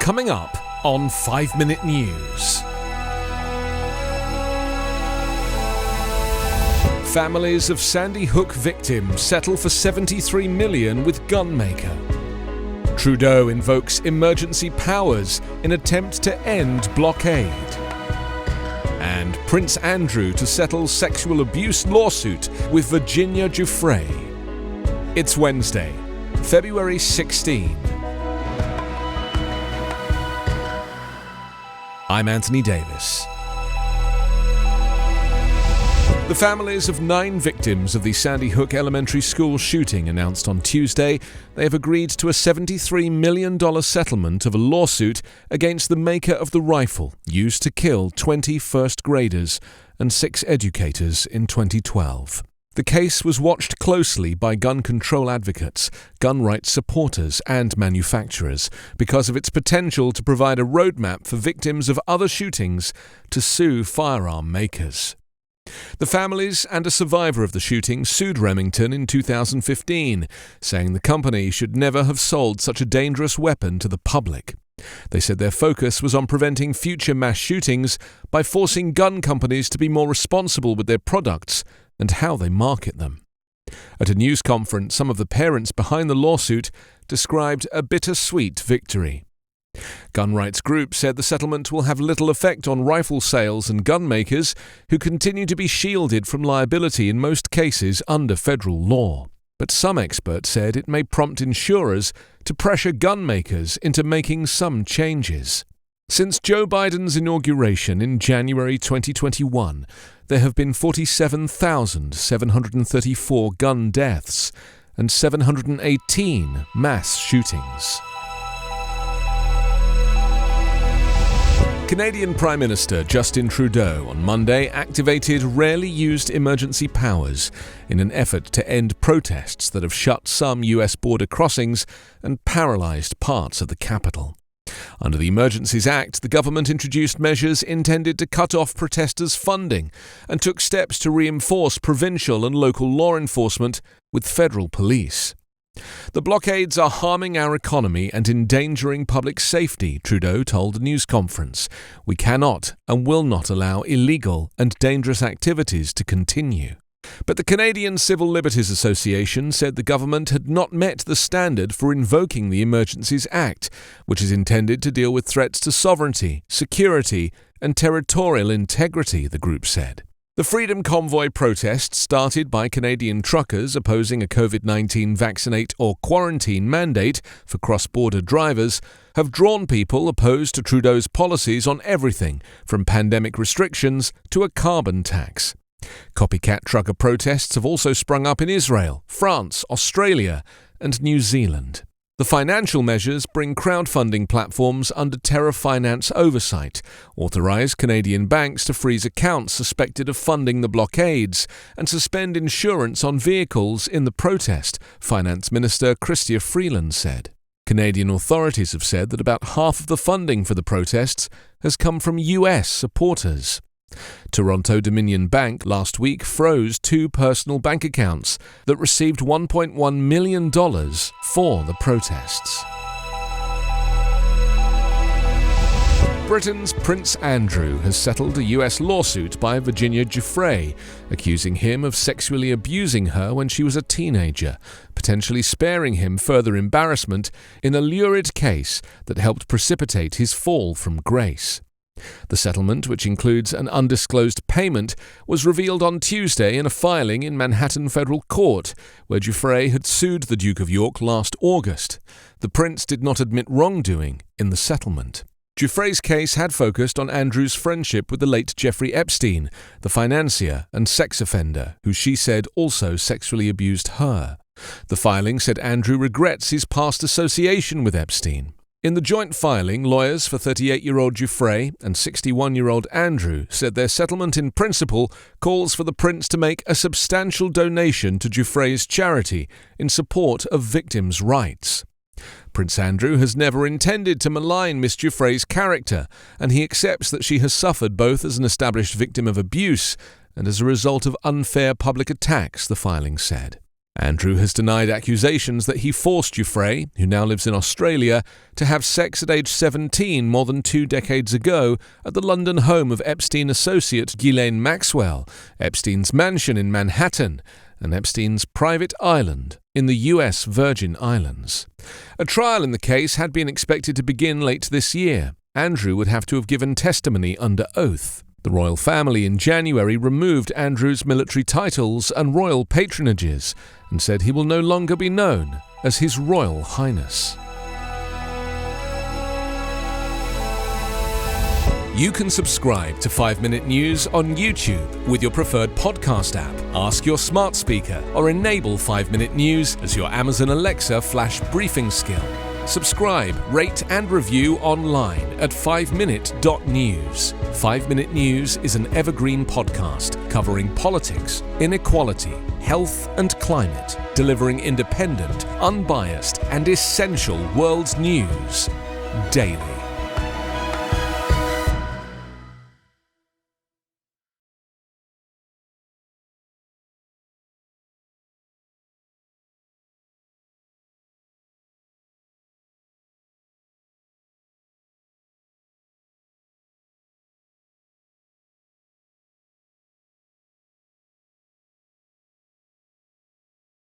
Coming up on 5 Minute News. Families of Sandy Hook victims settle for $73 million with gunmaker. Trudeau invokes emergency powers in attempt to end blockade. And Prince Andrew to settle sexual abuse lawsuit with Virginia Giuffre. It's Wednesday, February 16. I'm Anthony Davis. The families of 9 victims of the Sandy Hook Elementary School shooting announced on Tuesday they have agreed to a $73 million settlement of a lawsuit against the maker of the rifle used to kill 20 first graders and 6 educators in 2012. The case was watched closely by gun control advocates, gun rights supporters, and manufacturers because of its potential to provide a roadmap for victims of other shootings to sue firearm makers. The families and a survivor of the shooting sued Remington in 2015, saying the company should never have sold such a dangerous weapon to the public. They said their focus was on preventing future mass shootings by forcing gun companies to be more responsible with their products and how they market them. At a news conference, some of the parents behind the lawsuit described a bittersweet victory. Gun rights groups said the settlement will have little effect on rifle sales and gun makers, who continue to be shielded from liability in most cases under federal law. But some experts said it may prompt insurers to pressure gun makers into making some changes. Since Joe Biden's inauguration in January 2021, there have been 47,734 gun deaths and 718 mass shootings. Canadian Prime Minister Justin Trudeau on Monday activated rarely used emergency powers in an effort to end protests that have shut some US border crossings and paralysed parts of the capital. Under the Emergencies Act, the government introduced measures intended to cut off protesters' funding and took steps to reinforce provincial and local law enforcement with federal police. The blockades are harming our economy and endangering public safety, Trudeau told a news conference. We cannot and will not allow illegal and dangerous activities to continue. But the Canadian Civil Liberties Association said the government had not met the standard for invoking the Emergencies Act, which is intended to deal with threats to sovereignty, security, and territorial integrity, the group said. The Freedom Convoy protests, started by Canadian truckers opposing a COVID-19 vaccinate or quarantine mandate for cross-border drivers, have drawn people opposed to Trudeau's policies on everything from pandemic restrictions to a carbon tax. Copycat trucker protests have also sprung up in Israel, France, Australia, and New Zealand. The financial measures bring crowdfunding platforms under Terra Finance oversight, authorise Canadian banks to freeze accounts suspected of funding the blockades, and suspend insurance on vehicles in the protest, Finance Minister Chrystia Freeland said. Canadian authorities have said that about half of the funding for the protests has come from US supporters. Toronto Dominion Bank last week froze 2 personal bank accounts that received $1.1 million for the protests. Britain's Prince Andrew has settled a US lawsuit by Virginia Giuffre, accusing him of sexually abusing her when she was a teenager, potentially sparing him further embarrassment in a lurid case that helped precipitate his fall from grace. The settlement, which includes an undisclosed payment, was revealed on Tuesday in a filing in Manhattan Federal Court, where Giuffre had sued the Duke of York last August. The prince did not admit wrongdoing in the settlement. Giuffre's case had focused on Andrew's friendship with the late Jeffrey Epstein, the financier and sex offender, who she said also sexually abused her. The filing said Andrew regrets his past association with Epstein. In the joint filing, lawyers for 38-year-old Giuffre and 61-year-old Andrew said their settlement in principle calls for the prince to make a substantial donation to Giuffre's charity in support of victims' rights. Prince Andrew has never intended to malign Miss Giuffre's character, and he accepts that she has suffered both as an established victim of abuse and as a result of unfair public attacks, the filing said. Andrew has denied accusations that he forced Giuffre, who now lives in Australia, to have sex at age 17 more than 2 decades ago at the London home of Epstein associate Ghislaine Maxwell, Epstein's mansion in Manhattan, and Epstein's private island in the US Virgin Islands. A trial in the case had been expected to begin late this year. Andrew would have to have given testimony under oath. The royal family in January removed Andrew's military titles and royal patronages and said he will no longer be known as His Royal Highness. You can subscribe to 5 Minute News on YouTube with your preferred podcast app. Ask your smart speaker or enable 5 Minute News as your Amazon Alexa flash briefing skill. Subscribe, rate and review online at 5minute.news. 5 Minute News is an Evergreen podcast covering politics, inequality, health and climate, delivering independent, unbiased and essential world news daily.